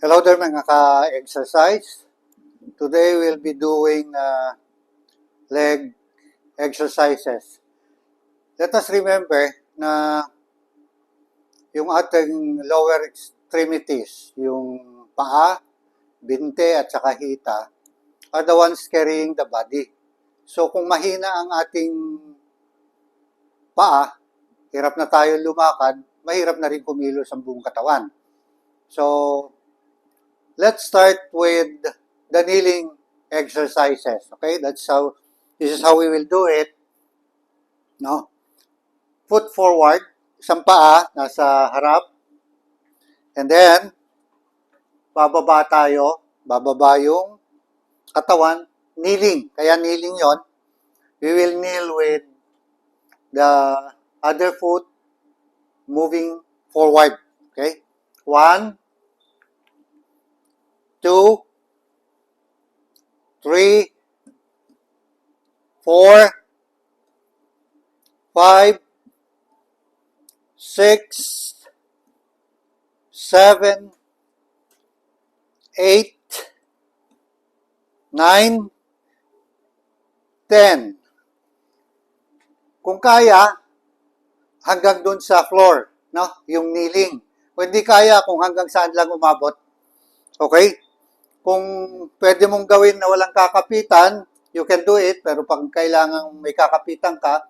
Hello there mga ka-exercise. Today we'll be doing leg exercises. Let us remember na yung ating lower extremities, yung paa, binte at saka hita, are the ones carrying the body. So kung mahina ang ating paa, hirap na tayo lumakad, mahirap na rin kumilos ang buong katawan. So let's start with the kneeling exercises. Okay, this is how we will do it. No? Foot forward, isang paa nasa harap. And then, bababa yung katawan, kneeling. Kaya kneeling yon. We will kneel with the other foot moving forward. Okay? 1, 2, 3, 4, 5, 6, 7, 8, 9, 10. Kung kaya, hanggang dun sa floor, no? Yung kneeling. Kung hindi kaya, kung hanggang saan lang umabot. Okay? Kung pwede mong gawin na walang kakapitan, you can do it, pero pag kailangan may kakapitan ka,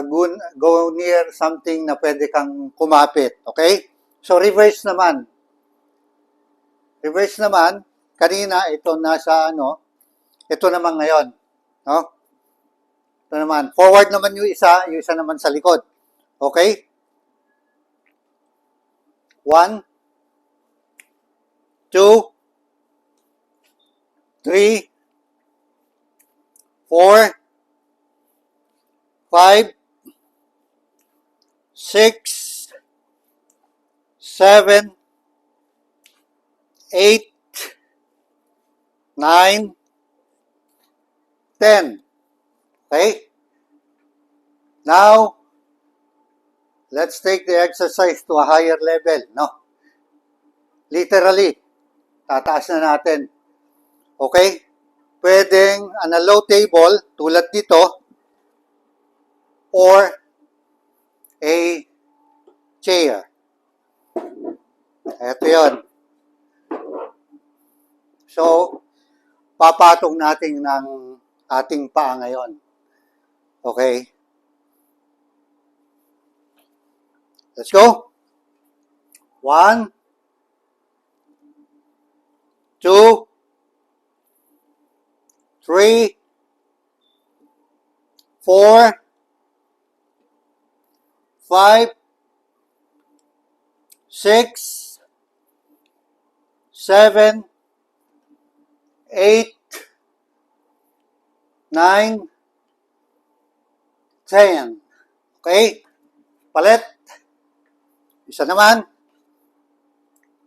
go near something na pwede kang kumapit. Okay? So, reverse naman. Reverse naman, kanina, ito nasa ito naman ngayon. No? Ito naman. Forward naman yung isa naman sa likod. Okay? 1, 2, 3, 4, 5, 6, 7, 8, 9, 10. Okay? Now, let's take the exercise to a higher level. No? Literally, tataas na natin. Okay? Pwedeng on a low table, tulad dito, or a chair. Ito yun. So, papatong natin ng ating paa ngayon. Okay? Let's go. 1, 2, 3, 4, 5, 6, 7, 8, 9, 10. Okay? Palit. Isa naman.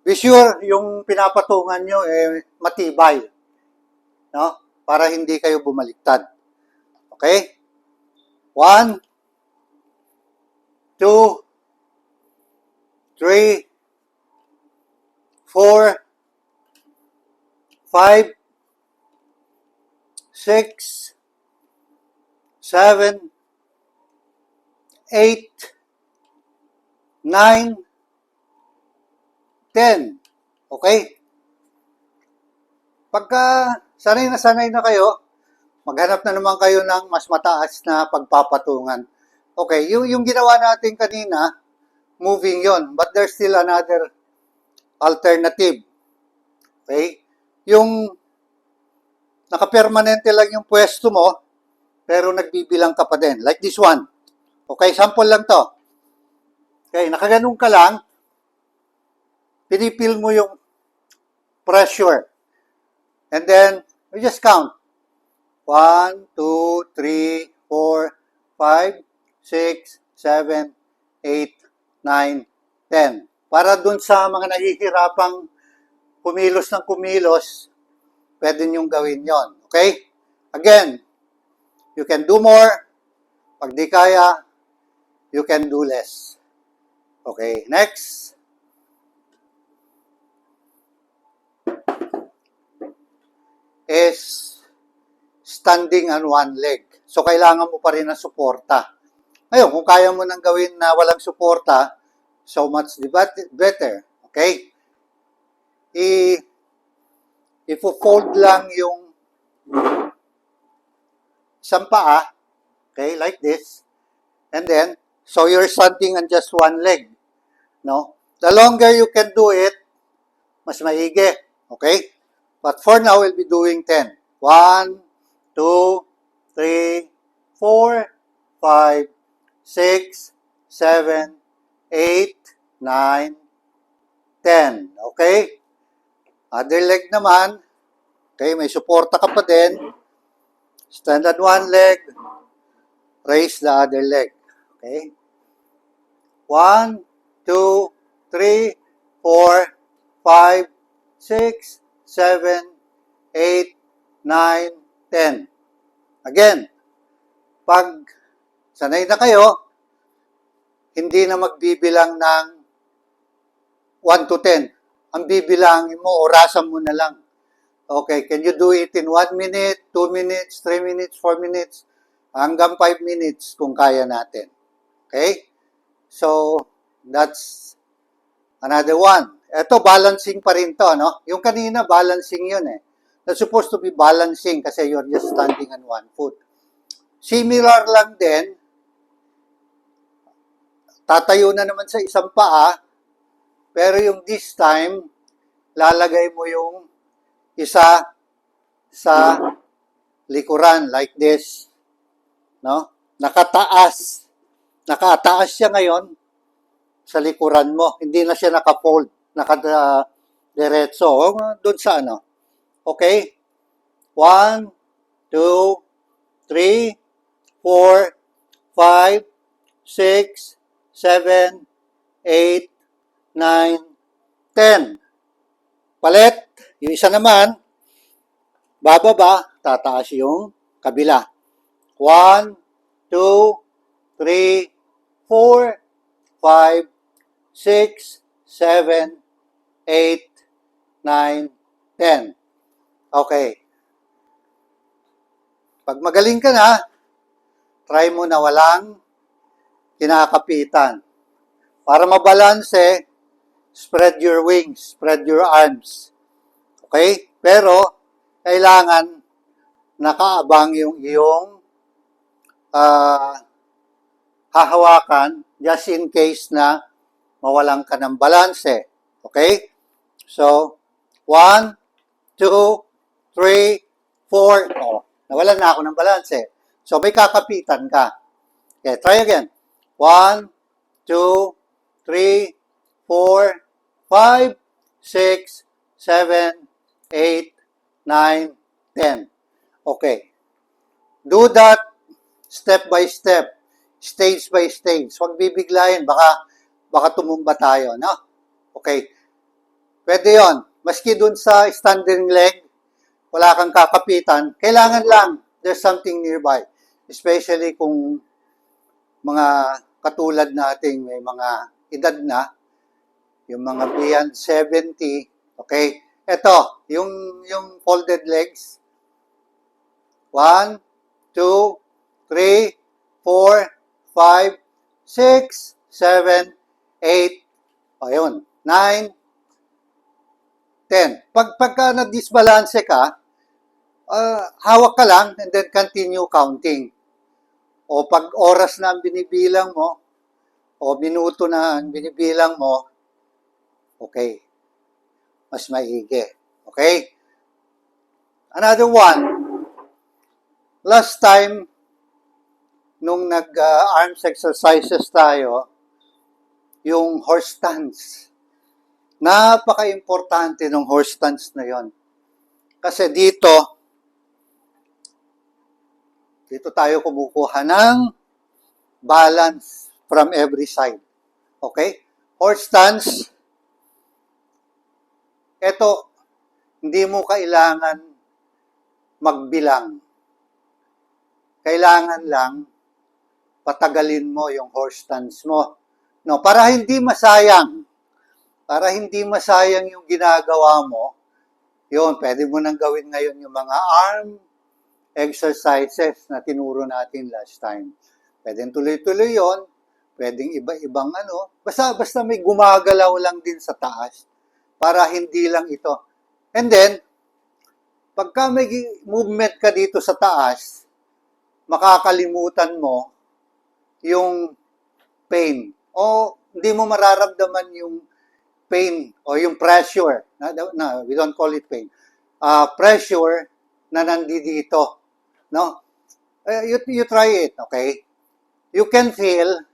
Be sure yung pinapatungan nyo matibay. No? Para hindi kayo bumaliktad. Okay? 1, 2, 3, 4, 5, 6, 7, 8, 9, 10. Okay? Pagka sanay na kayo, maghanap na naman kayo ng mas mataas na pagpapatungan. Okay, yung ginawa natin kanina, moving yon, but there's still another alternative. Okay? Yung nakapermanente lang yung pwesto mo, pero nagbibilang ka pa din. Like this one. Okay, sample lang to. Okay, nakaganong ka lang, pinipil mo yung pressure. And then, we just count. 1, 2, 3, 4, 5, 6, 7, 8, 9, 10. Para dun sa mga nahihirapang kumilos ng kumilos, pwede nyong gawin yon. Okay? Again, you can do more. Pag di kaya, you can do less. Okay, next. is standing on one leg. So, kailangan mo pa rin ng suporta. Ngayon, kung kaya mo nang gawin na walang suporta, so much better. Okay? I-fold lang yung isang paa, okay, like this, and then, so you're standing on just one leg, no? The longer you can do it, mas maigi, okay? But for now, we'll be doing 10. 1, 2, 3, 4, 5, 6, 7, 8, 9, 10. Okay? Other leg naman. Okay, may suporta ka pa din. Stand on one leg. Raise the other leg. Okay? 1, 2, 3, 4, 5, 6, 7, 8, 9, 10. Again, pag sanay na kayo, hindi na magbibilang ng 1 to 10. Ang bibilangin mo, orasan mo na lang. Okay, can you do it in 1 minute, 2 minutes, 3 minutes, 4 minutes, hanggang 5 minutes kung kaya natin. Okay? So, that's another one. Ito, balancing pa rin to, no? Yung kanina, balancing yun eh. That's supposed to be balancing kasi you're just standing on one foot. Similar lang din, tatayo na naman sa isang paa, pero yung this time, lalagay mo yung isa sa likuran like this. No? Nakataas. Nakataas siya ngayon sa likuran mo. Hindi na siya naka-fold, naka-diretso. Doon sa ano. Okay? 1, 2, 3, 4, 5, 6, 7, 8, 9, 10. Palit. Yung isa naman, bababa, tataas yung kabila. 1, 2, 3, 4, 5, 6, 7, 8, 9, 10. Okay. Pag magaling ka na, try mo na walang kinakapitan. Para mabalanse, spread your wings, spread your arms. Okay? Pero, kailangan nakaabang yung iyong hahawakan just in case na mawalan ka ng balanse. Okay? So, 1, 2, 3, 4. Oh, nawalan na ako ng balanse. So, may kakapitan ka. Okay, try again. 1, 2, 3, 4, 5, 6, 7, 8, 9, 10. Okay. Do that step by step, stage by stage. Huwag bibiglayin, baka tumumba tayo, no? Okay. Pwede yon. Maski dun sa standing leg, wala kang kakapitan, kailangan lang there's something nearby. Especially kung mga katulad nating may mga edad na, yung mga beyond 70, okay? Ito, yung folded legs. 1, 2, 3, 4, 5, 6, 7, 8, ayun, 9, 10. Pagka na-disbalance ka, hawak ka lang and then continue counting. O pag oras na ang binibilang mo, o minuto na ang binibilang mo, okay. Mas maigi. Okay? Another one. Last time, nung nag-arms exercises tayo, yung horse stance. Napaka-importante ng horse stance na yon. Kasi dito tayo kumukuha ng balance from every side. Okay? Horse stance, eto, hindi mo kailangan magbilang. Kailangan lang patagalin mo yung horse stance mo. No, para hindi masayang yung ginagawa mo, Yun, pwede mo nang gawin ngayon yung mga arm exercises na tinuro natin last time. Pwedeng tuloy-tuloy yon, pwedeng iba-ibang basta may gumagalaw lang din sa taas para hindi lang ito. And then, pagka may movement ka dito sa taas, makakalimutan mo yung pain o hindi mo mararamdaman yung pain o yung pressure. We don't call it pain. Pressure na nandito. No? You try it, okay? You can feel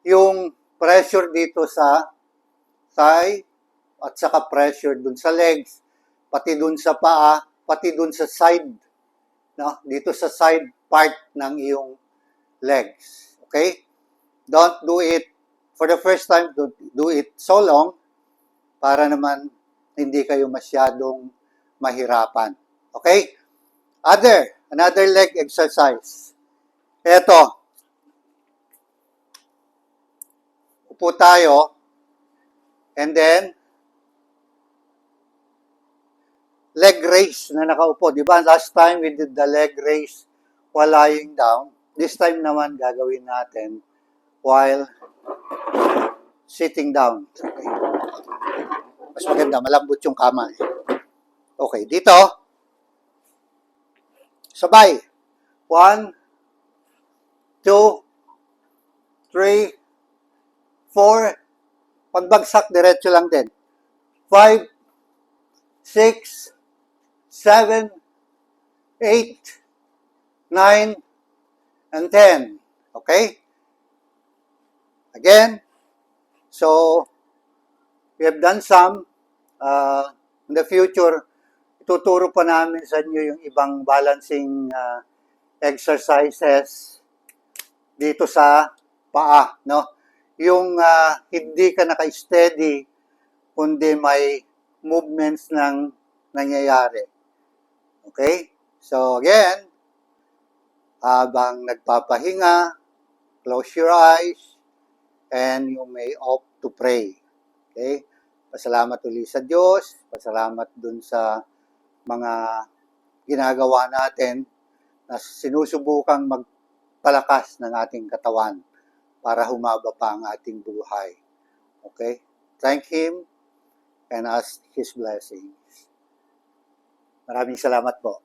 yung pressure dito sa thigh at saka pressure dun sa legs, pati dun sa paa, pati dun sa side, no? Dito sa side part ng iyong legs. Okay? Don't do it for the first time, don't do it so long para naman hindi kayo masyadong mahirapan. Okay? Another leg exercise. Ito. Upo tayo. And then, leg raise na nakaupo. Di ba? Last time we did the leg raise while lying down. This time naman gagawin natin while sitting down. Okay. Mas maganda, malambot yung kama. Okay, dito. Sabay. 1, 2, 3, 4. Pagbagsak, diretso lang din. 5, 6, 7, 8, 9, and 10. Okay? Again, so we have done some. In the future, ituturo pa namin sa inyo yung ibang balancing exercises dito sa paa, no? Yung hindi ka naka-steady, kundi may movements ng nangyayari. Okay? So again, habang nagpapahinga, close your eyes, and you may opt to pray. Okay? Pasalamat ulit sa Diyos, pasalamat dun sa mga ginagawa natin na sinusubukang magpalakas ng ating katawan para humaba pa ang ating buhay. Okay? Thank Him and ask His blessings. Maraming salamat po.